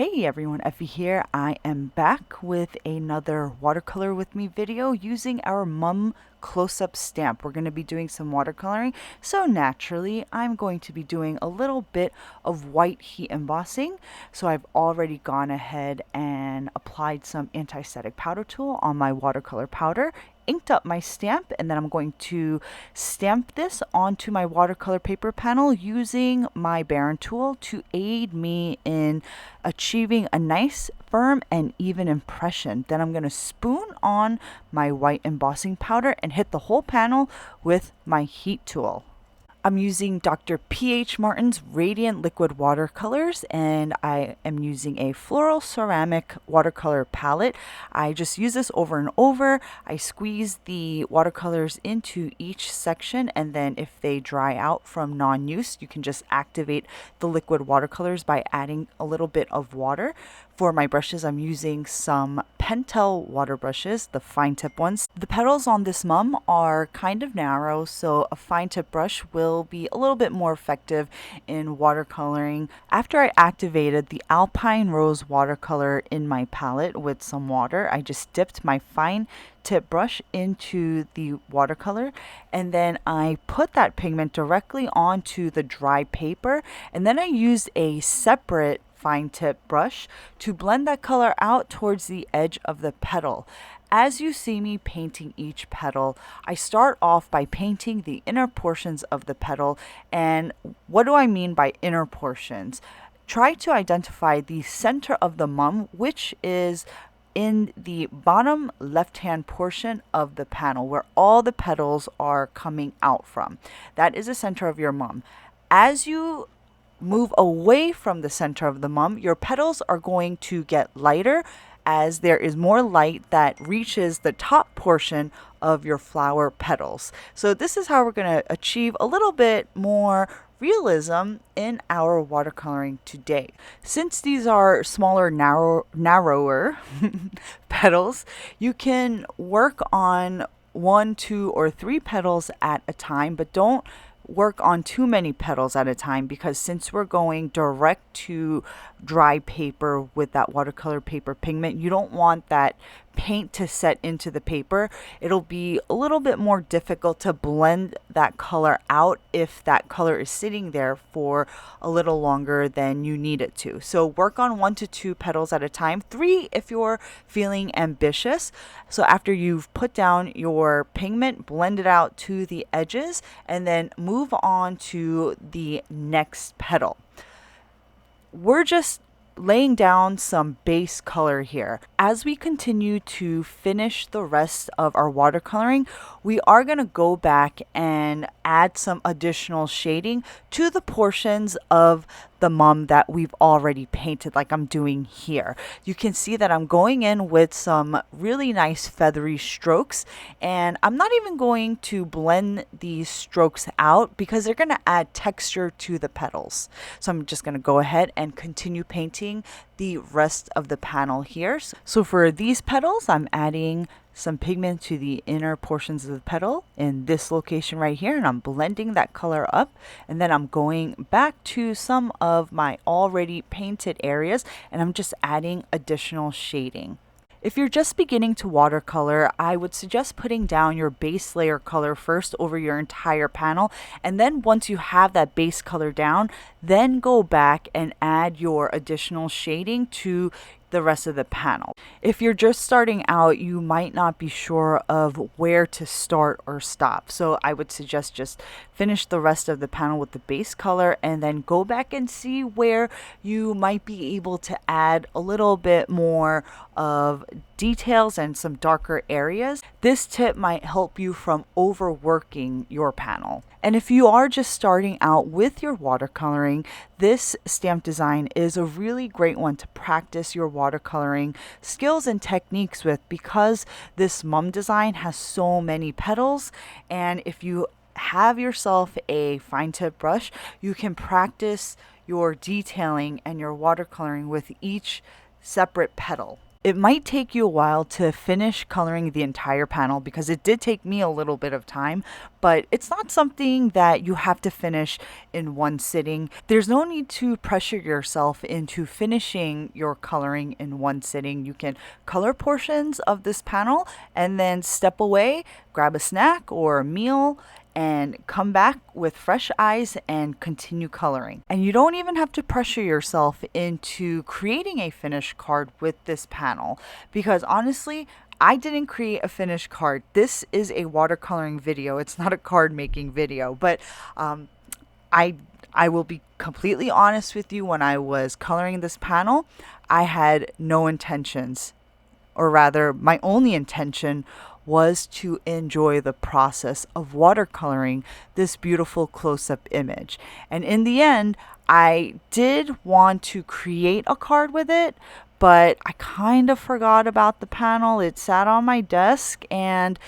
Hey everyone, Effie here. I am back with another watercolor with me video using our mum close-up stamp. We're going to be doing some watercoloring, so naturally I'm going to be doing a little bit of white heat embossing. So I've already gone ahead and applied some anti-static powder tool on my watercolor powder, inked up my stamp, and then I'm going to stamp this onto my watercolor paper panel using my Baron tool to aid me in achieving a nice firm and even impression. Then I'm going to spoon on my white embossing powder and hit the whole panel with my heat tool. I'm using Dr. P.H. Martin's Radiant Liquid Watercolors, and I am using a floral ceramic watercolor palette. I just use this over and over. I squeeze the watercolors into each section, and then if they dry out from non-use, you can just activate the liquid watercolors by adding a little bit of water. For my brushes, I'm using some Pentel water brushes, the fine tip ones. The petals on this mum are kind of narrow, so a fine tip brush will be a little bit more effective in watercoloring. After I activated the Alpine Rose watercolor in my palette with some water, I just dipped my fine tip brush into the watercolor, and then I put that pigment directly onto the dry paper, and then I used a separate fine tip brush to blend that color out towards the edge of the petal. As you see me painting each petal, I start off by painting the inner portions of the petal. And what do I mean by inner portions? Try to identify the center of the mum, which is in the bottom left-hand portion of the panel where all the petals are coming out from. That is the center of your mum. As you move away from the center of the mum, your petals are going to get lighter as there is more light that reaches the top portion of your flower petals. So this is how we're going to achieve a little bit more realism in our watercoloring today. Since these are smaller, narrower petals, you can work on 1, 2, or 3 petals at a time, but don't work on too many petals at a time, because since we're going direct to dry paper with that watercolor paper pigment, you don't want that paint to set into the paper. It'll be a little bit more difficult to blend that color out if that color is sitting there for a little longer than you need it to. So work on 1 to 2 petals at a time, 3 if you're feeling ambitious. So after you've put down your pigment, blend it out to the edges, and then move on to the next petal. We're just laying down some base color here. As we continue to finish the rest of our watercoloring, we are going to go back and add some additional shading to the portions of the mum that we've already painted, like I'm doing here. You can see that I'm going in with some really nice feathery strokes, and I'm not even going to blend these strokes out because they're going to add texture to the petals. So I'm just going to go ahead and continue painting the rest of the panel here. So for these petals, I'm adding some pigment to the inner portions of the petal in this location right here, and I'm blending that color up, and then I'm going back to some of my already painted areas and I'm just adding additional shading. If you're just beginning to watercolor, I would suggest putting down your base layer color first over your entire panel, and then once you have that base color down, then go back and add your additional shading to the rest of the panel. If you're just starting out, you might not be sure of where to start or stop. So I would suggest just finish the rest of the panel with the base color and then go back and see where you might be able to add a little bit more of details and some darker areas. This tip might help you from overworking your panel. And if you are just starting out with your watercoloring, this stamp design is a really great one to practice your watercoloring skills and techniques with, because this mum design has so many petals, and if you have yourself a fine tip brush, you can practice your detailing and your watercoloring with each separate petal. It might take you a while to finish coloring the entire panel because it did take me a little bit of time, but it's not something that you have to finish in one sitting. There's no need to pressure yourself into finishing your coloring in one sitting. You can color portions of this panel and then step away, grab a snack or a meal, and come back with fresh eyes and continue coloring. And you don't even have to pressure yourself into creating a finished card with this panel because honestly, I didn't create a finished card. This is a watercoloring video. It's not a card making video, but I I will be completely honest with you. When I was coloring this panel, I had no intentions, or rather, my only intention was to enjoy the process of watercoloring this beautiful close-up image. And in the end, I did want to create a card with it, but I kind of forgot about the panel. It sat on my desk, and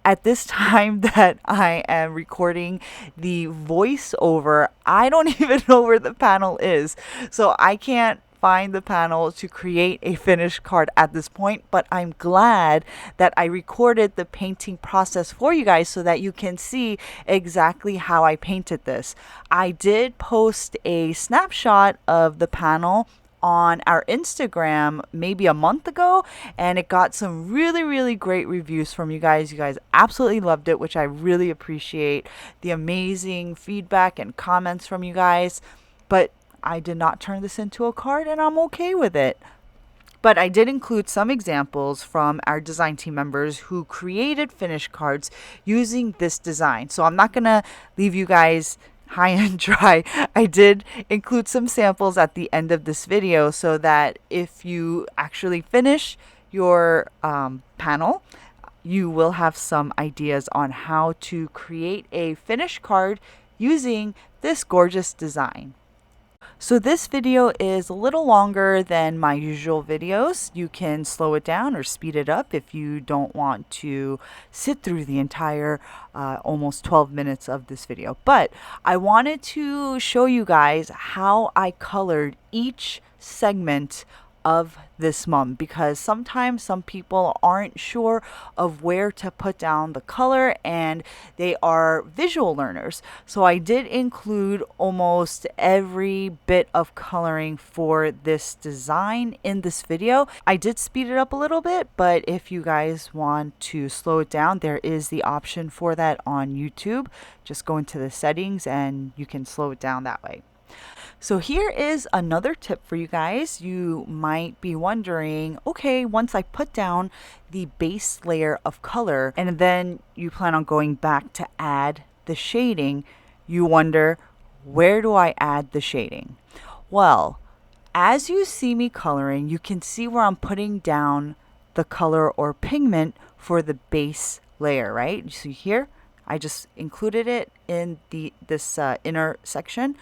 at this time that I am recording the voiceover, I don't even know where the panel is. So I can't find the panel to create a finished card at this point, but I'm glad that I recorded the painting process for you guys so that you can see exactly how I painted this. I did post a snapshot of the panel on our Instagram maybe a month ago, and it got some really great reviews from you guys. You guys absolutely loved it, which I really appreciate. The amazing feedback and comments from you guys. But I did not turn this into a card, and I'm okay with it. But I did include some examples from our design team members who created finished cards using this design. So I'm not going to leave you guys high and dry. I did include some samples at the end of this video so that if you actually finish your panel, you will have some ideas on how to create a finished card using this gorgeous design. So this video is a little longer than my usual videos. You can slow it down or speed it up if you don't want to sit through the entire almost 12 minutes of this video. But I wanted to show you guys how I colored each segment of this mum, because sometimes some people aren't sure of where to put down the color and they are visual learners. So I did include almost every bit of coloring for this design in this video. I did speed it up a little bit, but if you guys want to slow it down, there is the option for that on YouTube. Just go into the settings and you can slow it down that way. So here is another tip for you guys. You might be wondering, okay, once I put down the base layer of color and then you plan on going back to add the shading, you wonder, where do I add the shading? Well, as you see me coloring, you can see where I'm putting down the color or pigment for the base layer, right? You see here, I just included it in this inner section.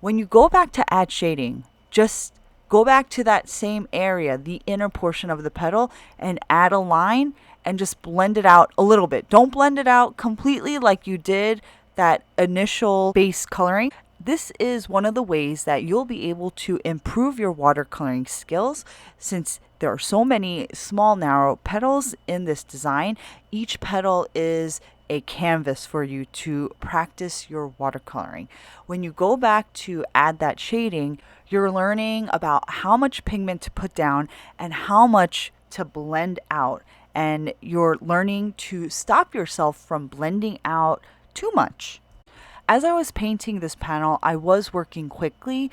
When you go back to add shading, just go back to that same area, the inner portion of the petal, and add a line and just blend it out a little bit. Don't blend it out completely like you did that initial base coloring. This is one of the ways that you'll be able to improve your watercoloring skills, since there are so many small narrow petals in this design. Each petal is a canvas for you to practice your watercoloring. When you go back to add that shading, you're learning about how much pigment to put down and how much to blend out. And you're learning to stop yourself from blending out too much. As I was painting this panel, I was working quickly.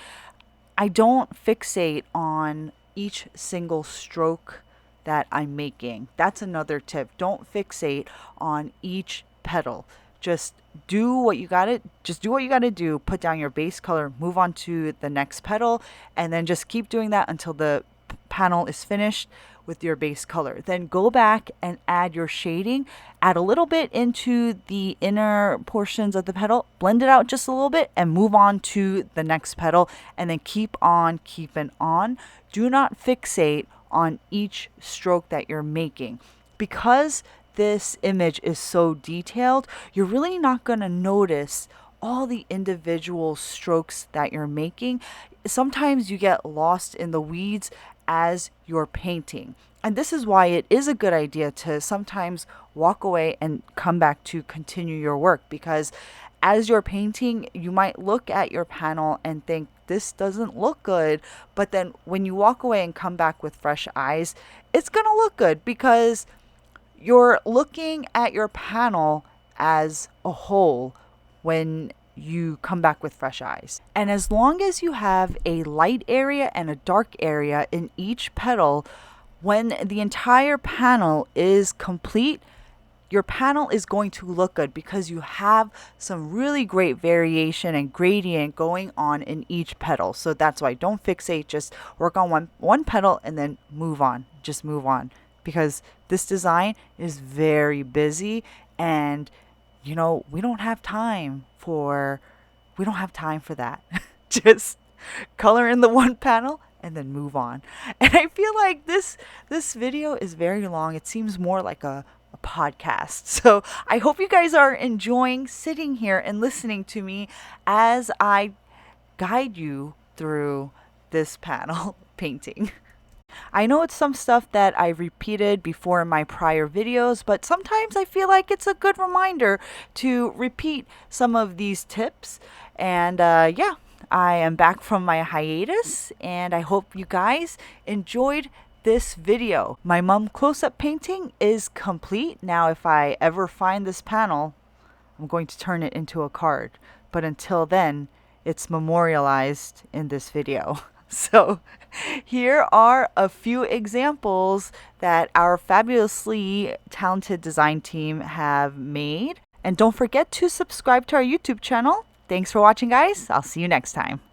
I don't fixate on each single stroke that I'm making. That's another tip. Don't fixate on each petal. Just do what you gotta do. Put down your base color, move on to the next petal, and then just keep doing that until the panel is finished with your base color. Then go back and add your shading. Add a little bit into the inner portions of the petal, blend it out just a little bit, and move on to the next petal, and then keep on keeping on. Do not fixate on each stroke that you're making. Because this image is so detailed, you're really not going to notice all the individual strokes that you're making. sometimes you get lost in the weeds as you're painting. And this is why it is a good idea to sometimes walk away and come back to continue your work, because as you're painting, you might look at your panel and think, this doesn't look good. But then when you walk away and come back with fresh eyes, it's going to look good because you're looking at your panel as a whole when you come back with fresh eyes. And as long as you have a light area and a dark area in each petal, when the entire panel is complete, your panel is going to look good because you have some really great variation and gradient going on in each petal. So that's why don't fixate, just work on one petal and then move on. Just move on, because this design is very busy, and we don't have time for that. Just color in the one panel and then move on. And I feel like this video is very long. It seems more like a podcast. So I hope you guys are enjoying sitting here and listening to me as I guide you through this panel painting. I know it's some stuff that I've repeated before in my prior videos, but sometimes I feel like it's a good reminder to repeat some of these tips. And yeah, I am back from my hiatus, and I hope you guys enjoyed this video. My mum close-up painting is complete. Now, if I ever find this panel, I'm going to turn it into a card. But until then, it's memorialized in this video. So here are a few examples that our fabulously talented design team have made. And don't forget to subscribe to our YouTube channel. Thanks for watching, guys. I'll see you next time.